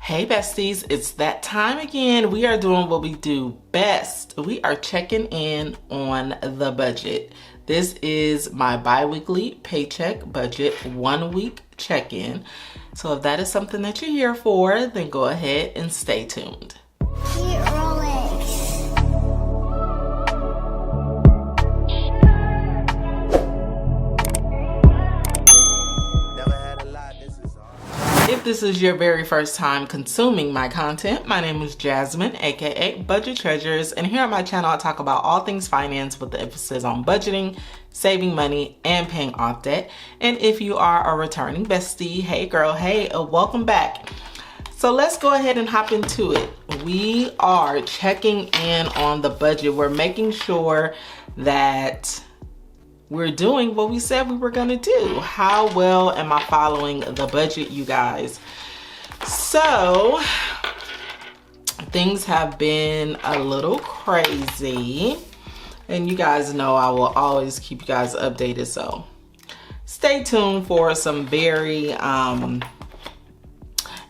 Hey besties, it's that time again. We are doing what we do best. We are checking in on the budget. This is my bi-weekly paycheck budget 1 week check-in. So if that is something that you're here for, then go ahead and stay tuned. If this is your very first time consuming my content, my name is Jasmine, aka Budget Treasures, and here on my channel I talk about all things finance with the emphasis on budgeting, saving money, and paying off debt. And if you are a returning bestie, hey girl, hey, welcome back. So let's go ahead and hop into it. We are checking in on the budget. We're making sure that we're doing what we said we were gonna do. How well am I following the budget, you guys? So things have been a little crazy, and you guys know I will always keep you guys updated, so stay tuned for some very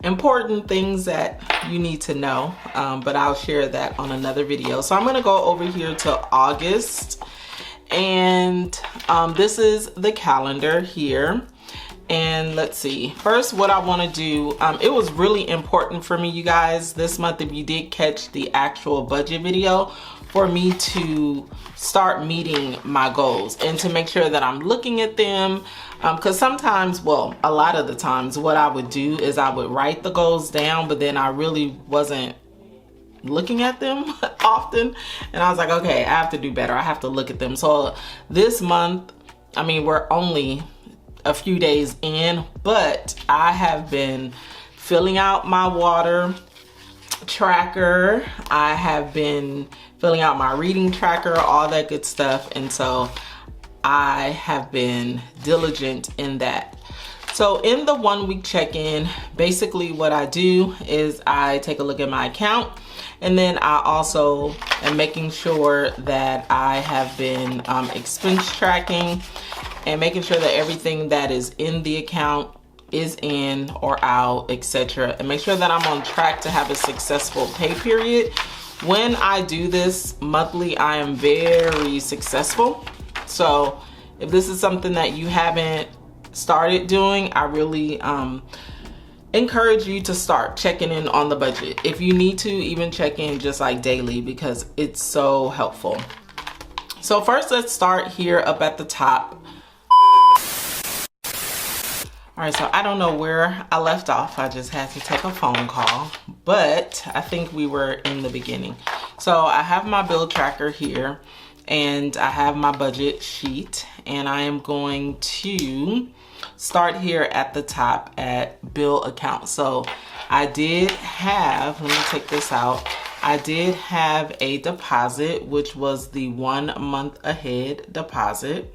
important things that you need to know, but I'll share that on another video. So I'm gonna go over here to August. And this is the calendar here, and let's see, first what I want to do, it was really important for me, you guys, this month, if you did catch the actual budget video, for me to start meeting my goals and to make sure that I'm looking at them, because sometimes, well, a lot of the times what I would do is I would write the goals down, but then I really wasn't looking at them often, and I was like, okay, I have to do better. I have to look at them. So this month, I mean, we're only a few days in, but I have been filling out my water tracker. I have been filling out my reading tracker, all that good stuff, and so I have been diligent in that. So in the 1 week check-in, basically what I do is I take a look at my account, and then I also am making sure that I have been expense tracking and making sure that everything that is in the account is in or out, etc. And make sure that I'm on track to have a successful pay period. When I do this monthly, I am very successful. So if this is something that you haven't started doing, I really encourage you to start checking in on the budget. If you need to, even check in just like daily, because it's so helpful. So first, let's start here up at the top. All right, so I don't know where I left off. I just had to take a phone call, but I think we were in the beginning. So I have my bill tracker here, and I have my budget sheet, and I am going to start here at the top at bill account. So I did have, let me take this out. I did have a deposit, which was the 1 month ahead deposit.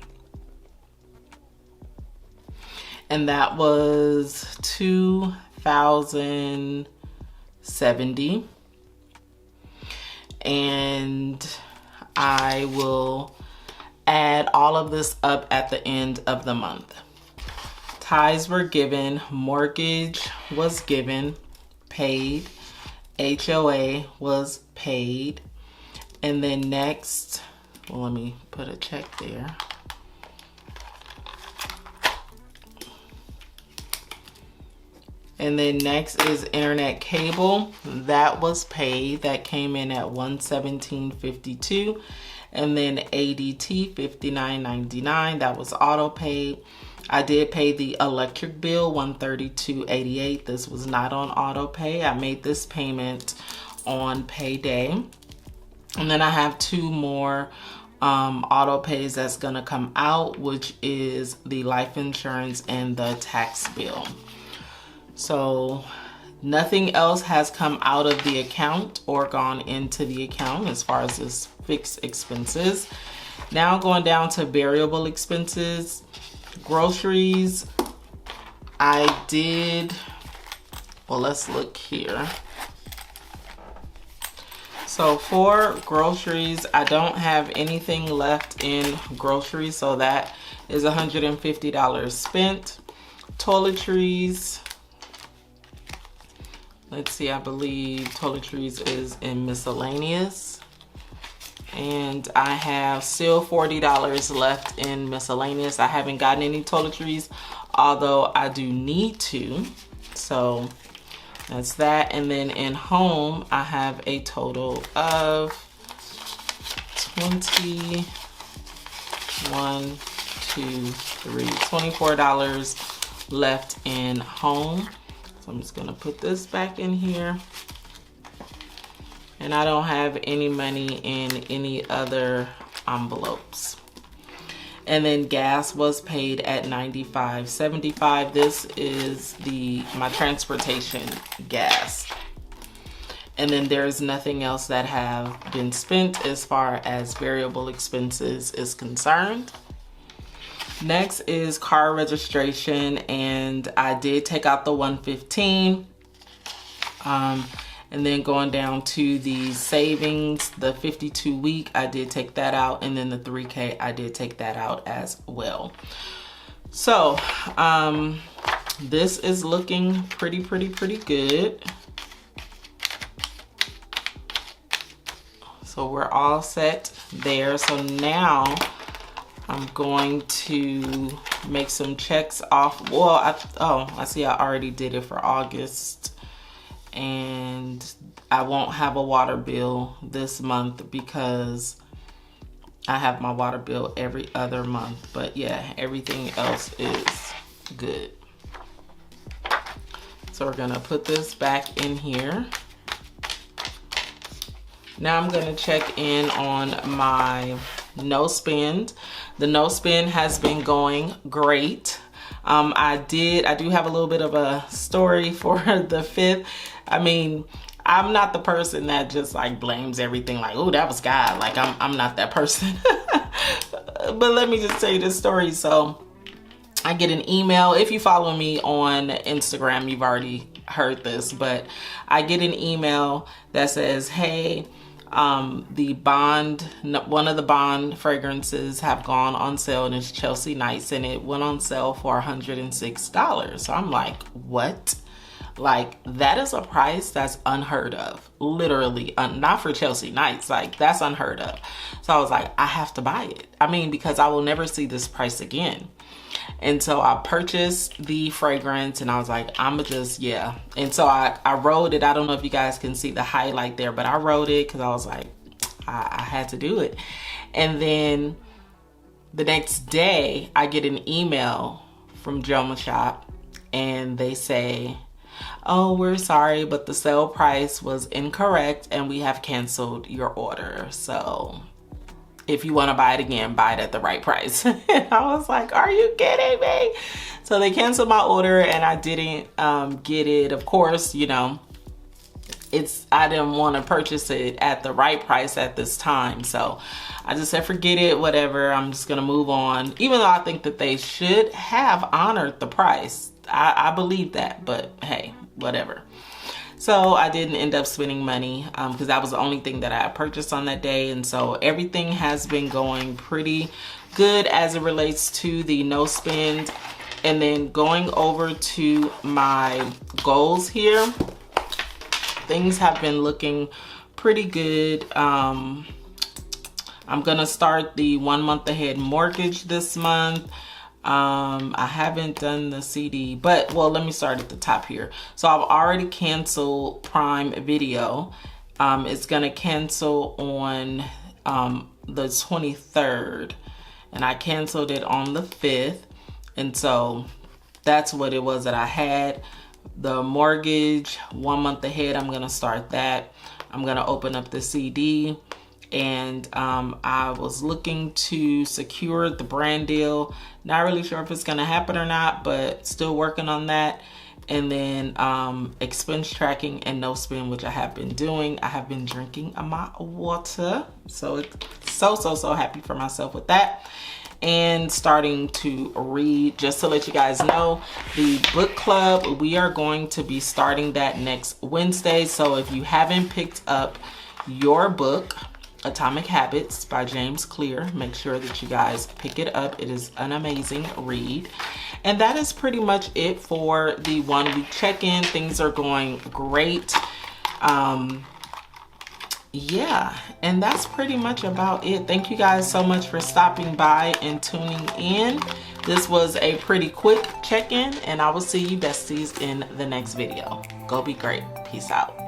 And that was $2,070. And I will add all of this up at the end of the month. Tithes were given, mortgage was given, paid, HOA was paid, and then next, well, let me put a check there. And then next is internet cable. That was paid. That came in at $117.52. And then ADT $59.99. That was auto paid. I did pay the electric bill, $132.88. This was not on auto pay. I made this payment on payday. And then I have 2 more auto pays that's gonna come out, which is the life insurance and the tax bill. So nothing else has come out of the account or gone into the account as far as this fixed expenses. Now going down to variable expenses. Groceries, I did, well, let's look here. So for groceries, I don't have anything left in groceries, so that is $150 spent. Toiletries, let's see, I believe toiletries is in miscellaneous. And I have still $40 left in miscellaneous. I haven't gotten any toiletries, although I do need to. So that's that. And then in home, I have a total of $24 left in home. So I'm just gonna put this back in here. And I don't have any money in any other envelopes. And then gas was paid at $95.75. This is my transportation gas. And then there's nothing else that have been spent as far as variable expenses is concerned. Next is car registration, and I did take out the $115. And then going down to the savings, the 52-week, I did take that out. And then the 3K, I did take that out as well. So this is looking pretty good. So we're all set there. So now I'm going to make some checks off. Well, I see I already did it for August. And I won't have a water bill this month because I have my water bill every other month. But yeah, everything else is good. So we're gonna put this back in here. Now I'm gonna check in on my no spend. The no spend has been going great. I do have a little bit of a story for the 5th. I mean, I'm not the person that just like blames everything like, oh, that was God. Like I'm not that person. But let me just tell you this story. So I get an email. If you follow me on Instagram, you've already heard this, but I get an email that says, hey, one of the Bond fragrances have gone on sale, and it's Chelsea Nights, and it went on sale for $106. So I'm like, what? Like, that is a price that's unheard of. Literally, not for Chelsea Nights. Like, that's unheard of. So I was like, I have to buy it. I mean, because I will never see this price again. And so I purchased the fragrance, and I was like, I'ma just, yeah. And so I wrote it. I don't know if you guys can see the highlight there, but I wrote it because I was like, I had to do it. And then the next day, I get an email from Joma Shop, and they say, oh, we're sorry, but the sale price was incorrect, and we have canceled your order. So if you want to buy it again, buy it at the right price. And I was like, are you kidding me? So they canceled my order, and I didn't get it. Of course, you know, I didn't want to purchase it at the right price at this time. So I just said, forget it, whatever. I'm just going to move on. Even though I think that they should have honored the price. I believe that, but hey, whatever. So I didn't end up spending money because that was the only thing that I had purchased on that day. And so everything has been going pretty good as it relates to the no spend. And then going over to my goals here, things have been looking pretty good. I'm gonna start the 1 month ahead mortgage this month. I haven't done the CD, but well, let me start at the top here. So I've already canceled Prime Video. It's gonna cancel on the 23rd, and I canceled it on the 5th. And so that's what it was that I had. The mortgage 1 month ahead, I'm gonna start that. I'm gonna open up the CD. And I was looking to secure the brand deal. Not really sure if it's gonna happen or not, but still working on that. And then expense tracking and no spend, which I have been doing. I have been drinking my water. So it's so happy for myself with that. And starting to read. Just to let you guys know, the book club, we are going to be starting that next Wednesday. So if you haven't picked up your book, Atomic Habits by James Clear. Make sure that you guys pick it up. It is an amazing read. And that is pretty much it for the 1 week check-in. Things are going great. Yeah, and that's pretty much about it. Thank you guys so much for stopping by and tuning in. This was a pretty quick check-in, and I will see you besties in the next video. Go be great. Peace out.